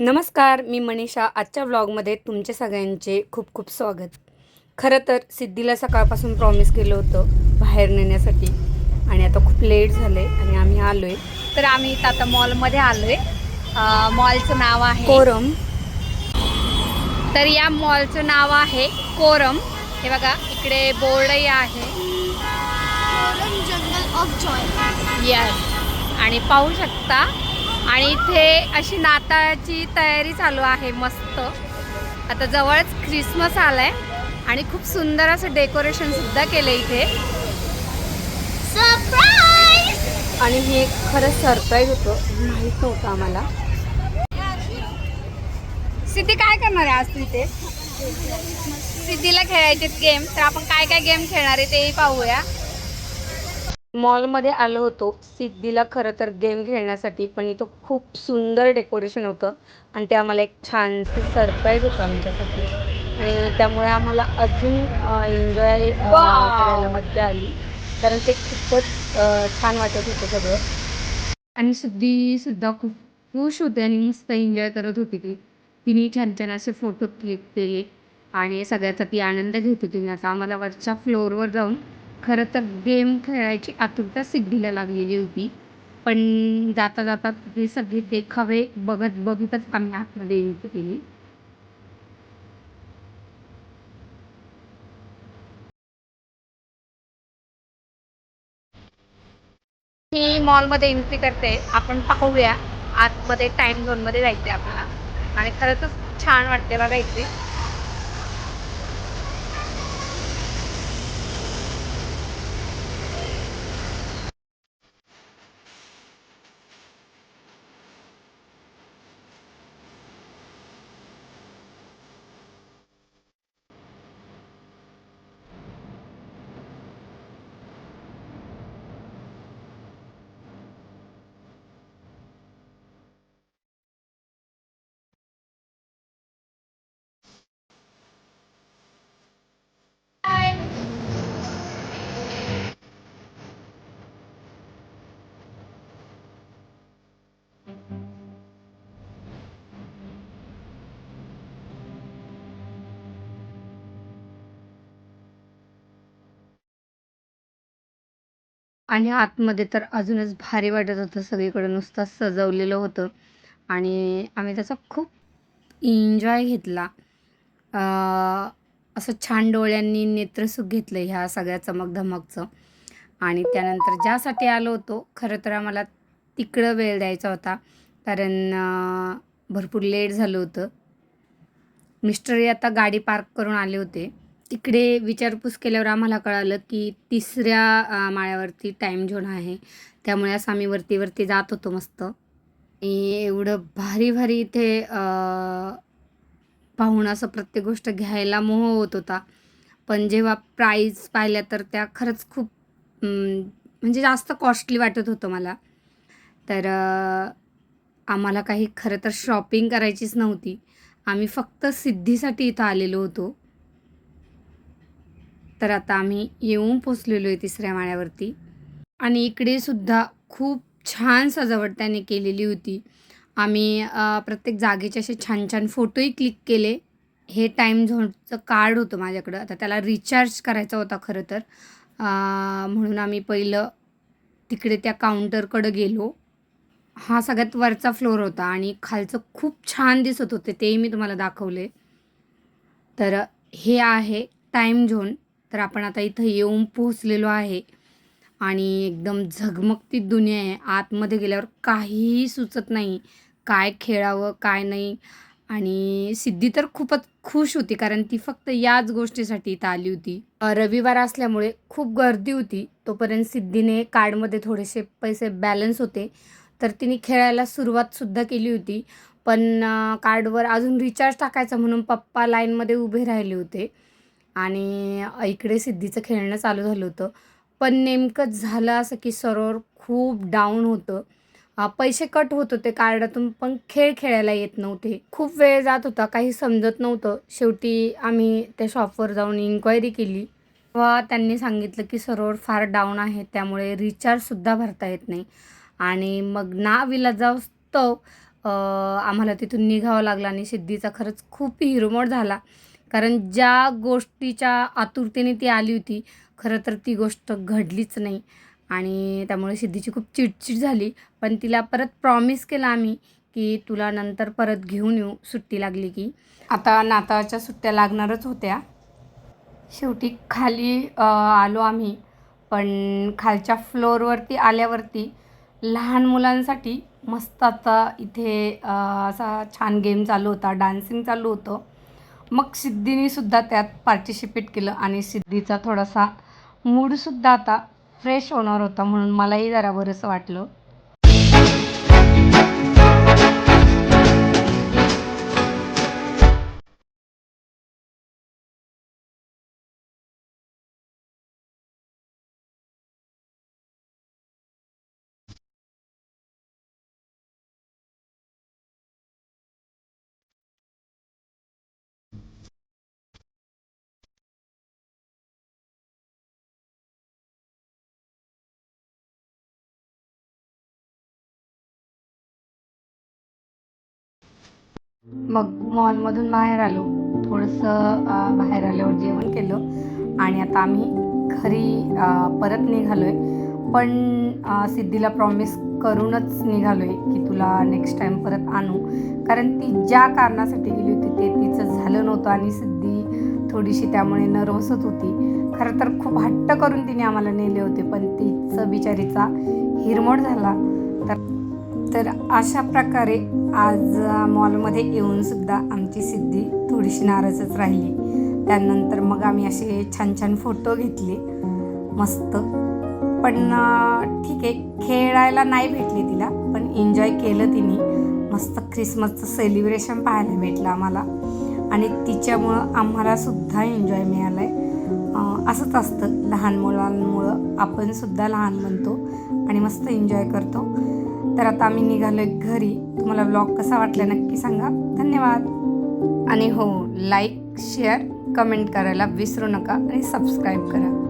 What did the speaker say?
नमस्कार, मी मनीषा. आजच्या व्लॉगमध्ये तुमचे सगळ्यांचे खूप खूप स्वागत. खरं तर सिद्धीला सकाळपासून प्रॉमिस केलं होतं बाहेर नेण्यासाठी आणि आता खूप लेट झालं आहे आणि आम्ही आलो आहे. तर आम्ही इथं आता मॉलमध्ये आलो आहे. मॉलचं नाव आहे कोरम. तर या मॉलचं नाव आहे कोरम. हे बघा इकडे बोर्डही आहे. जंगल ऑफ जॉय. यस, आणि पाहू शकता. आणि इथे अशी नाताळाची तयारी चालू आहे मस्त. आता जवळच ख्रिसमस आलाय आणि खूप सुंदर असं डेकोरेशन सुद्धा केलं इथे. सरप्राईज! आणि हे खरंच सरप्राईज होतं, माहीत नव्हतं आम्हाला. सिद्धी काय करणार आहे आज तू इथे? सिद्धीला खेळायचे गेम, तर आपण काय काय गेम खेळणार आहे तेही पाहूया. मॉलमध्ये आलो होतो सिद्धीला खरं तर गेम खेळण्यासाठी, पण इथं खूप सुंदर डेकोरेशन होतं आणि ते आम्हाला एक छानसे सरप्राईज होतं आमच्यासाठी. आणि त्यामुळे आम्हाला अजून एन्जॉय करायला मजा आली, कारण ते खूपच छान वाटत होतं सगळं. आणि सिद्धीसुद्धा खूप खुश होते आणि मस्त एन्जॉय करत होती ती. तिने छान छान असे फोटो क्लिक केले आणि सगळ्याचा ती आनंद घेत होती. आता आम्हाला वरच्या फ्लोअरवर जाऊन खरं तर गेम खेळायची आतुरता सिद्धीला लागलेली होती, पण जाता जाता ते सगळे देखावे बघत बघतच आम्ही आतमध्ये एंट्री केली. ही मॉलमध्ये एंट्री करते, आपण पाहूया. आतमध्ये टाइम झोनमध्ये जायचं आहे आपल्याला आणि खरंच छान वाटते बघा इथे. आणि आतमध्ये तर अजूनच भारी वाटत होतं, सगळीकडे नुसतं सजवलेलं होतं आणि आम्ही त्याचा खूप एन्जॉय घेतला. असं छान डोळ्यांनी नेत्रसुख घेतलं ह्या सगळ्या चमकधमकचं. आणि त्यानंतर ज्यासाठी आलो होतो, खरं तर आम्हाला तिकडं वेळ द्यायचा होता, कारण भरपूर लेट झालं होतं. मिस्टरही आता गाडी पार्क करून आले होते. तिकडे विचारपूस केल्यावर आम्हाला कळालं की तिसऱ्या माळ्यावरती टाईम झोन आहे. त्यामुळे असं आम्ही वरती जात होतो मस्त. एवढं भारी भारी इथे पाहून असं प्रत्येक गोष्ट घ्यायला मोह होत होता. पण जेव्हा प्राईस पाहिल्या तर त्या खरंच खूप म्हणजे जास्त कॉस्टली वाटत होतं मला. तर आम्हाला काही खरं तर शॉपिंग करायचीच नव्हती. आम्ही फक्त सिद्धीसाठी इथं आलेलो होतो. तर आता आम्ही येऊन पोचलेलो आहे तिसऱ्या माळ्यावरती. आणि इकडे सुद्धा खूप छान सजावट त्याने केलेली होती. आम्ही प्रत्येक जागेचे असे छान छान फोटोही क्लिक केले. हे टाईम झोनचं कार्ड होतं माझ्याकडं. आता त्याला रिचार्ज करायचा होता खरं तर. म्हणून आम्ही पहिलं तिकडे त्या काउंटरकडं गेलो. हा सगळ्यात वरचा फ्लोअर होता आणि खालचं खूप छान दिसत होते, तेही मी तुम्हाला दाखवले. तर हे आहे टाईम झोन. तर आपण आता इथं येऊन पोहोचलेलो आहे आणि एकदम झगमगती दुनिया आहे. आतमध्ये गेल्यावर काहीही सुचत नाही, काय खेळावं काय नाही. आणि सिद्धी तर खूपच खुश होती, कारण ती फक्त याच गोष्टीसाठी इथं आली होती. रविवार असल्यामुळे खूप गर्दी होती. तोपर्यंत सिद्धीने कार्डमध्ये थोडेसे पैसे बॅलन्स होते, तर तिने खेळायला सुरुवातसुद्धा केली होती. पण कार्डवर अजून रिचार्ज टाकायचा म्हणून पप्पा लाईनमध्ये उभे राहिले होते आणि इकडे सिद्धीचं खेळणं चालू झालं होतं. पण नेमकंच झालं असं की सर्व्हर खूप डाऊन होतं. पैसे कट होत होते कार्डातून, पण खेळ खेळायला येत नव्हते. खूप वेळ जात होता, काही समजत नव्हतं. शेवटी आम्ही त्या शॉपवर जाऊन इन्क्वायरी केली. तेव्हा त्यांनी सांगितलं की सर्व्हर फार डाऊन आहे, त्यामुळे रिचार्जसुद्धा भरता येत नाही. आणि मग नाविलाजास्तव आम्हाला तिथून निघावं लागलं आणि सिद्धीचा खरंच खूप हिरमोड झाला. कारण ज्या गोष्टीच्या आतुरतेने ती आली होती, खरं तर ती गोष्ट घडलीच नाही आणि त्यामुळे सिद्धीची खूप चिडचिड झाली. पण तिला परत प्रॉमिस केलं आम्ही, की तुला नंतर परत घेऊन येऊ सुट्टी लागली की. आता नाताळच्या सुट्ट्या लागणारच होत्या. शेवटी खाली आलो आम्ही. पण खालच्या फ्लोअरवरती आल्यावरती लहान मुलांसाठी मस्त आता इथे असा छान गेम चालू होता, डान्सिंग चालू होतं. मग सिद्धीनीसुद्धा त्यात पार्टिसिपेट केलं आणि सिद्धीचा थोडासा मूडसुद्धा आता फ्रेश होणार होता म्हणून मलाही जरा बरंसं वाटलं. मग मॉलमधून बाहेर आलो. थोडंसं बाहेर आल्यावर जेवण केलं आणि आता आम्ही घरी परत निघालो आहे. पण सिद्धीला प्रॉमिस करूनच निघालो आहे की तुला नेक्स्ट टाईम परत आणू. कारण ती ज्या कारणासाठी गेली होती ते तिचं झालं नव्हतं आणि सिद्धी थोडीशी त्यामुळे नर्वसच होती. खरं तर खूप हट्ट करून तिने आम्हाला नेले होते, पण तिचं बिचारीचा हिरमोड झाला. तर अशा प्रकारे आज मॉलमध्ये येऊनसुद्धा आमची सिद्धी थोडीशी नाराजच राहिली. त्यानंतर मग आम्ही असे छान छान फोटो घेतले मस्त. पण ठीक आहे, खेळायला नाही भेटले तिला, पण एन्जॉय केलं तिने. मस्त ख्रिसमसचं सेलिब्रेशन पाहायला भेटलं आम्हाला आणि तिच्यामुळं आम्हालासुद्धा एन्जॉय मिळाला आहे. असंच असतं, लहान मुलांमुळं आपणसुद्धा लहान बनतो आणि मस्त एन्जॉय करतो. तर आता आम्ही निघालो आहे घरी. तुम्हाला व्लॉग कसा वाटला नक्की सांगा. धन्यवाद. आणि हो, लाईक शेअर कमेंट करायला विसरू नका आणि सबस्क्राईब करा.